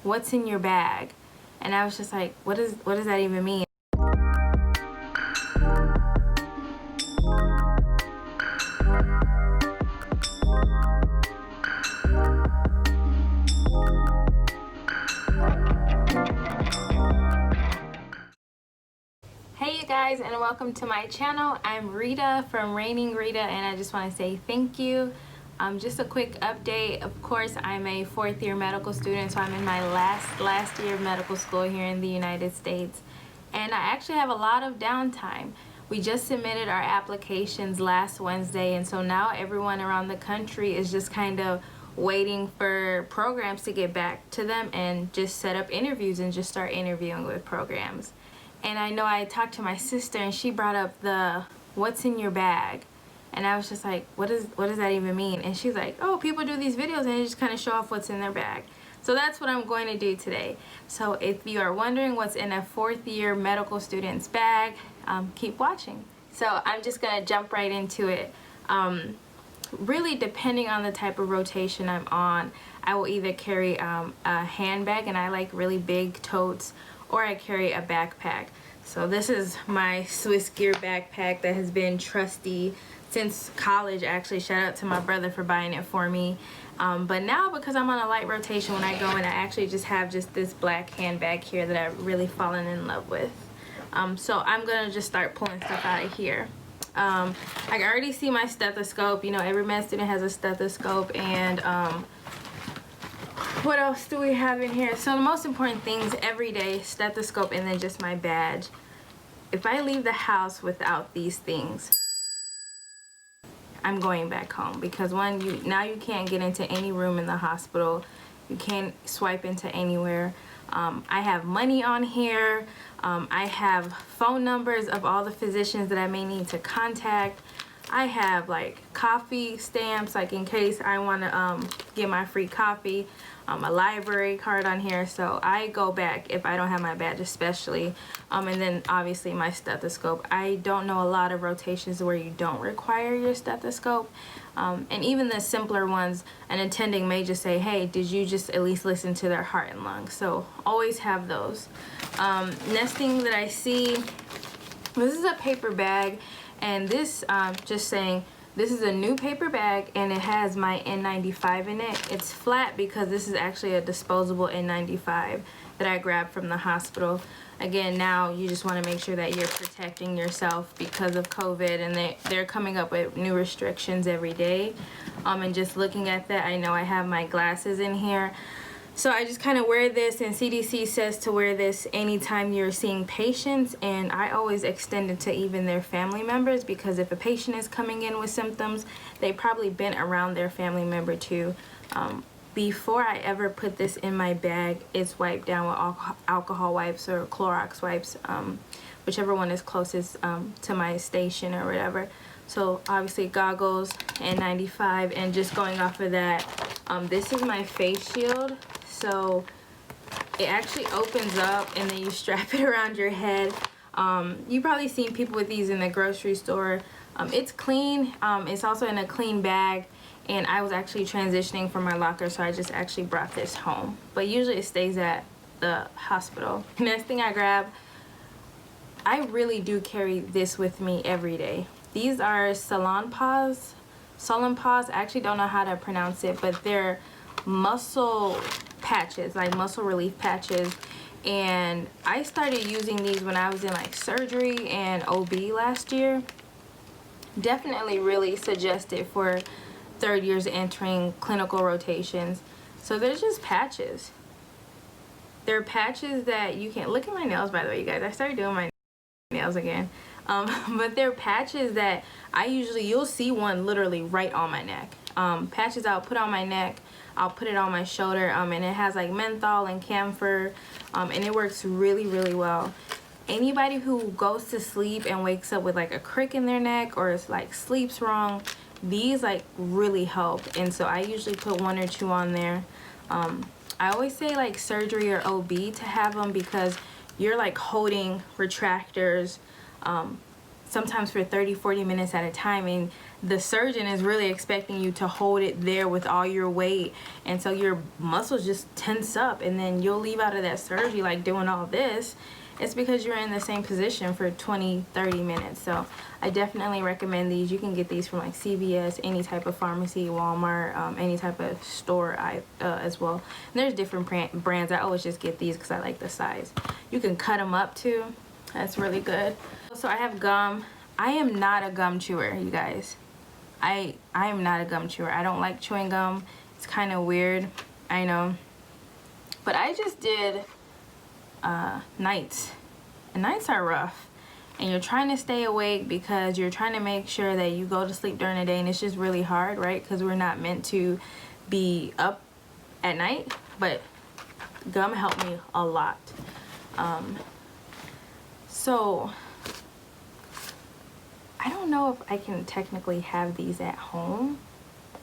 what's in your bag? And I was just like, what does that even mean? Hey you guys, and welcome to my channel. I'm Rita from Reigning Rita, and I just want to say thank you. Just a quick update. Of course, I'm a fourth year medical student, so I'm in my last year of medical school here in the United States, and I actually have a lot of downtime. We just submitted our applications last Wednesday, and so now everyone around the country is just kind of waiting for programs to get back to them and just set up interviews and just start interviewing with programs. And I know I talked to my sister, and she brought up the what's in your bag, and I was just like, what does that even mean? And she's like, oh, people do these videos and they just kind of show off what's in their bag. So that's what I'm going to do today. So if you are wondering what's in a fourth year medical student's bag, keep watching. So I'm just gonna jump right into it. Really, depending on the type of rotation I'm on, I will either carry a handbag, and I like really big totes, or I carry a backpack. So this is my Swiss Gear backpack that has been trusty since college, actually. Shout out to my brother for buying it for me. But now, because I'm on a light rotation, when I go in, I actually just have this black handbag here that I've really fallen in love with. So I'm gonna just start pulling stuff out of here. I can already see my stethoscope. You know, every med student has a stethoscope. And what else do we have in here? So the most important things every day: stethoscope, and then just my badge. If I leave the house without these things, I'm going back home, because now you can't get into any room in the hospital. You can't swipe into anywhere. I have money on here. I have phone numbers of all the physicians that I may need to contact. I have like coffee stamps, like in case I want to get my free coffee. A library card on here, so I go back if I don't have my badge, especially. And then obviously my stethoscope. I don't know a lot of rotations where you don't require your stethoscope. And even the simpler ones, an attending may just say, hey, did you just at least listen to their heart and lungs? So always have those. Next thing that I see, this is a paper bag, and this, just saying, this is a new paper bag, and it has my N95 in it. It's flat because this is actually a disposable N95 that I grabbed from the hospital. Again, now you just want to make sure that you're protecting yourself because of COVID, and they're coming up with new restrictions every day. And just looking at that, I know I have my glasses in here. So I just kind of wear this, and CDC says to wear this anytime you're seeing patients, and I always extend it to even their family members, because if a patient is coming in with symptoms, they've probably been around their family member too. Before I ever put this in my bag, it's wiped down with alcohol wipes or Clorox wipes, whichever one is closest to my station or whatever. So obviously goggles, N95, and just going off of that, this is my face shield. So it actually opens up, and then you strap it around your head. You've probably seen people with these in the grocery store. It's clean. It's also in a clean bag, and I was actually transitioning from my locker, so I just actually brought this home. But usually it stays at the hospital. Next thing I grab, I really do carry this with me every day. These are Salon Paws. Salon Paws, I actually don't know how to pronounce it, but they're muscle patches, like muscle relief patches. And I started using these when I was in like surgery and OB last year. Definitely really suggested for third years entering clinical rotations. So they're just patches. They're patches that you can look at my nails, by the way, you guys. I started doing my nails again. But they're patches that you'll see one literally right on my neck. Patches I'll put on my neck, I'll put it on my shoulder, and it has like menthol and camphor, and it works really, really well. Anybody who goes to sleep and wakes up with like a crick in their neck, or is like sleeps wrong, these like really help. And so I usually put one or two on there. I always say like surgery or OB to have them, because you're like holding retractors, sometimes for 30-40 minutes at a time, and the surgeon is really expecting you to hold it there with all your weight, and so your muscles just tense up, and then you'll leave out of that surgery like doing all this. It's because you're in the same position for 20-30 minutes. So I definitely recommend these. You can get these from like CVS, any type of pharmacy, Walmart, any type of store as well. And there's different brands. I always just get these because I like the size. You can cut them up too. That's really good. So I have gum. I am not a gum chewer, you guys. I am not a gum chewer. I don't like chewing gum. It's kind of weird, I know. But I just did nights. And nights are rough. And you're trying to stay awake because you're trying to make sure that you go to sleep during the day, and it's just really hard, right? Because we're not meant to be up at night. But gum helped me a lot. So I don't know if I can technically have these at home.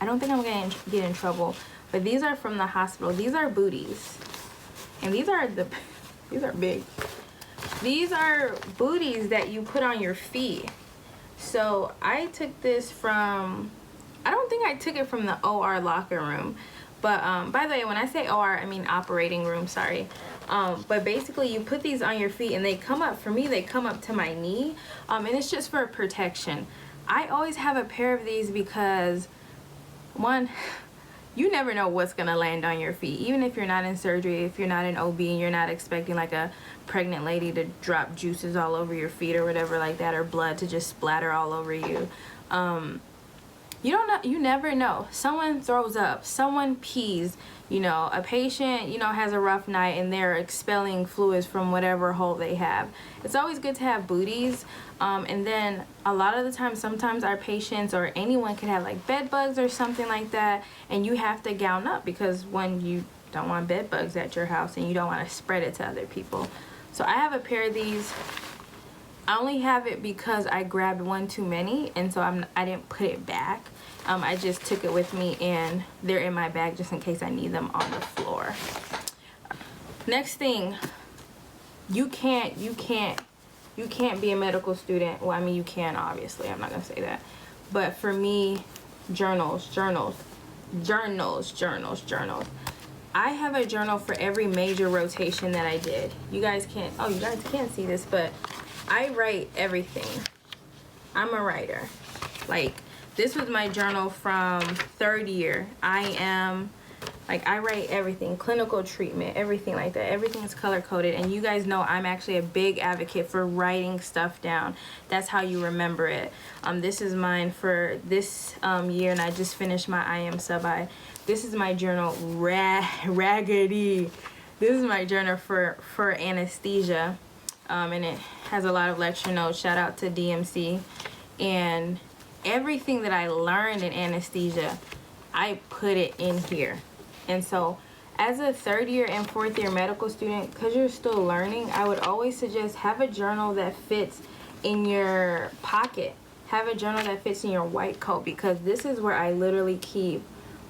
I don't think I'm gonna get in trouble. But these are from the hospital. These are Booties. And these are big. These are Booties that you put on your feet. So I took this from, I don't think I took it from the OR locker room. But by the way, when I say OR, I mean operating room, sorry. But basically you put these on your feet, and they come up, for me, they come up to my knee. And it's just for protection. I always have a pair of these because, one, you never know what's gonna land on your feet. Even if you're not in surgery, if you're not in OB, and you're not expecting like a pregnant lady to drop juices all over your feet or whatever like that, or blood to just splatter all over you. You don't know, you never know. Someone throws up, someone pees, you know, a patient, you know, has a rough night and they're expelling fluids from whatever hole they have. It's always good to have Booties. And then a lot of the time, sometimes our patients or anyone can have like bed bugs or something like that, and you have to gown up because when you don't want bed bugs at your house and you don't want to spread it to other people. So I have a pair of these. I only have it because I grabbed one too many, and so I didn't put it back. I just took it with me, and they're in my bag just in case I need them on the floor. Next thing, you can't be a medical student. Well, I mean, you can, obviously. I'm not gonna say that. But for me, journals. I have a journal for every major rotation that I did. You guys can't see this, but I write everything. I'm a writer. Like, this was my journal from 3rd year. I write everything, clinical treatment, everything like that. Everything is color coded, and you guys know I'm actually a big advocate for writing stuff down. That's how you remember it. This is mine for this year, and I just finished my IM sub-I. This is my journal, raggedy. This is my journal for anesthesia, and it has a lot of lecture notes. Shout out to DMC. And everything that I learned in anesthesia, I put it in here. And so as a 3rd year and 4th year medical student, because you're still learning, I would always suggest have a journal that fits in your pocket. Have a journal that fits in your white coat, because this is where I literally keep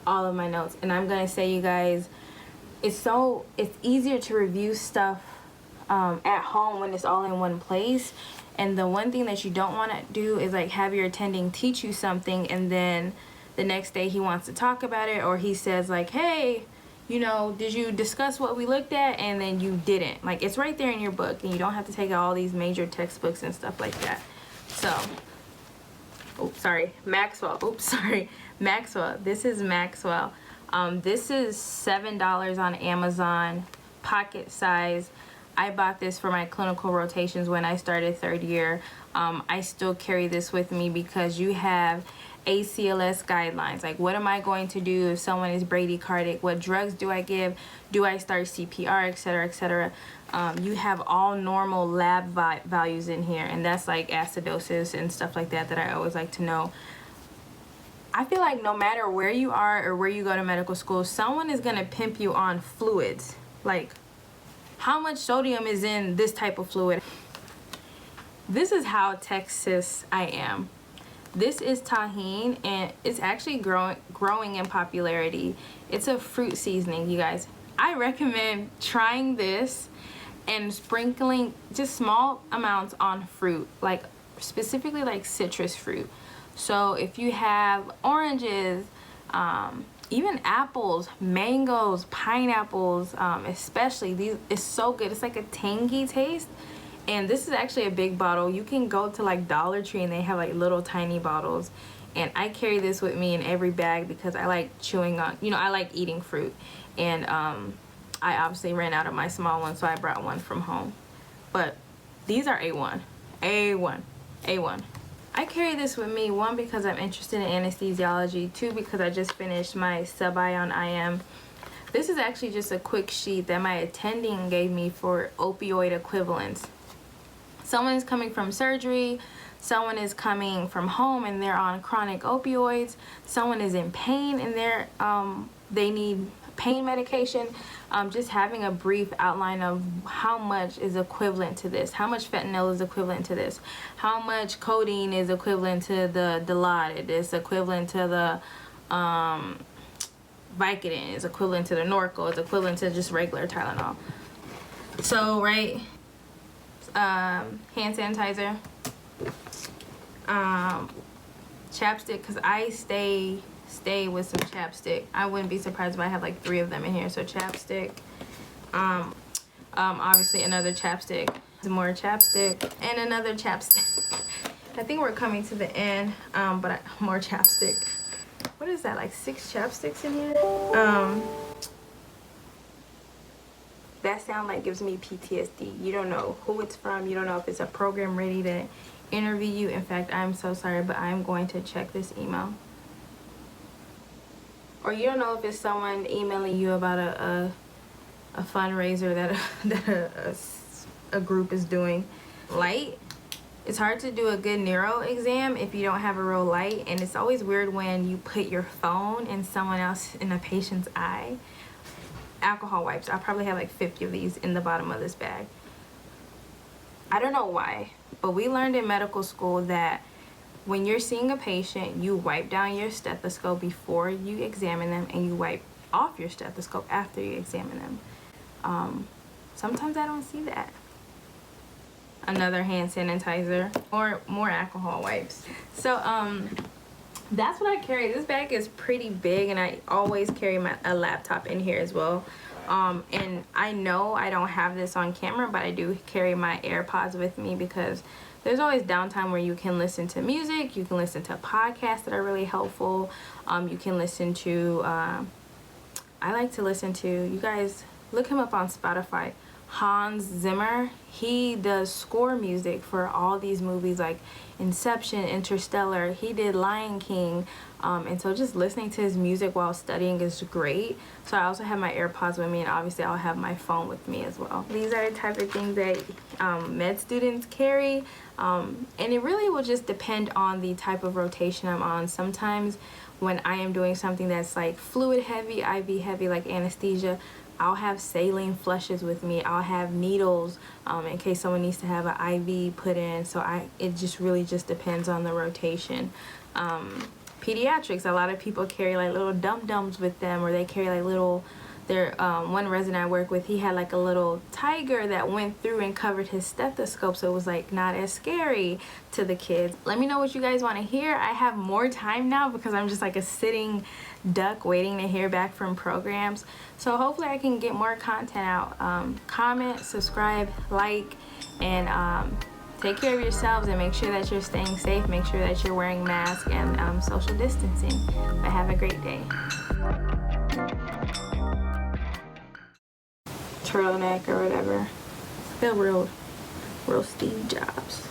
all of my notes. And I'm gonna say, you guys, it's easier to review stuff at home when it's all in one place. And the one thing that you don't want to do is like have your attending teach you something, and then the next day he wants to talk about it, or he says like, hey, you know, did you discuss what we looked at? And then you didn't. Like, it's right there in your book, and you don't have to take all these major textbooks and stuff like that. So, Maxwell. Maxwell. This is Maxwell. This is $7 on Amazon, pocket size. I bought this for my clinical rotations when I started 3rd year. I still carry this with me because you have ACLS guidelines. Like, what am I going to do if someone is bradycardic? What drugs do I give? Do I start CPR, etc., etc.? You have all normal lab values in here, and that's like acidosis and stuff like that I always like to know. I feel like no matter where you are or where you go to medical school, someone is going to pimp you on fluids. Like, how much sodium is in this type of fluid? This is how Texas I am. This is Tahini, and it's actually growing in popularity. It's a fruit seasoning, you guys. I recommend trying this and sprinkling just small amounts on fruit, like specifically like citrus fruit. So if you have oranges, even apples, mangoes, pineapples, especially these, it's so good. It's like a tangy taste. And this is actually a big bottle. You can go to like Dollar Tree and they have like little tiny bottles. And I carry this with me in every bag because I like chewing on, you know, I like eating fruit. And I obviously ran out of my small one, so I brought one from home. But these are A1. A1. A1. I carry this with me, one, because I'm interested in anesthesiology, two, because I just finished my sub-I on IM. This is actually just a quick sheet that my attending gave me for opioid equivalents. Someone is coming from surgery, someone is coming from home and they're on chronic opioids, someone is in pain and they need pain medication. Just having a brief outline of how much is equivalent to this, how much fentanyl is equivalent to this, how much codeine is equivalent to the Dilaudid, is equivalent to the Vicodin, is equivalent to the Norco, is equivalent to just regular Tylenol. So, right, hand sanitizer, chapstick, because I stay with some chapstick. I wouldn't be surprised if I have like 3 of them in here. So chapstick, obviously another chapstick, some more chapstick, and another chapstick. I think we're coming to the end, but more chapstick. What is that, like 6 chapsticks in here? That sound like gives me PTSD. You don't know who it's from. You don't know if it's a program ready to interview you. In fact, I'm so sorry, but I'm going to check this email. Or you don't know if it's someone emailing you about a fundraiser that a group is doing. Light. It's hard to do a good neuro exam if you don't have a real light, and it's always weird when you put your phone in someone else in a patient's eye. Alcohol wipes. I probably have like 50 of these in the bottom of this bag. I don't know why, but we learned in medical school that when you're seeing a patient, you wipe down your stethoscope before you examine them, and you wipe off your stethoscope after you examine them. Sometimes I don't see that. Another hand sanitizer, or more alcohol wipes. So that's what I carry. This bag is pretty big, and I always carry a laptop in here as well. And I know I don't have this on camera, but I do carry my AirPods with me because there's always downtime where you can listen to music, you can listen to podcasts that are really helpful. You can listen to, I like to listen to, you guys look him up on Spotify, Hans Zimmer. He does score music for all these movies like Inception, Interstellar. He did Lion King. And so just listening to his music while studying is great. So I also have my AirPods with me, and obviously I'll have my phone with me as well. These are the type of things that med students carry. And it really will just depend on the type of rotation I'm on. Sometimes when I am doing something that's like fluid heavy, IV heavy, like anesthesia, I'll have saline flushes with me. I'll have needles in case someone needs to have an IV put in. So it just really just depends on the rotation. Pediatrics, a lot of people carry like little dum-dums with them, or they carry like little, one resident I work with, he had like a little tiger that went through and covered his stethoscope, so it was like not as scary to the kids. Let me know what you guys want to hear. I have more time now because I'm just like a sitting duck waiting to hear back from programs. So hopefully I can get more content out. Comment, subscribe, like, and take care of yourselves, and make sure that you're staying safe. Make sure that you're wearing masks and social distancing. But have a great day. Turtleneck or whatever. Feel real Steve Jobs.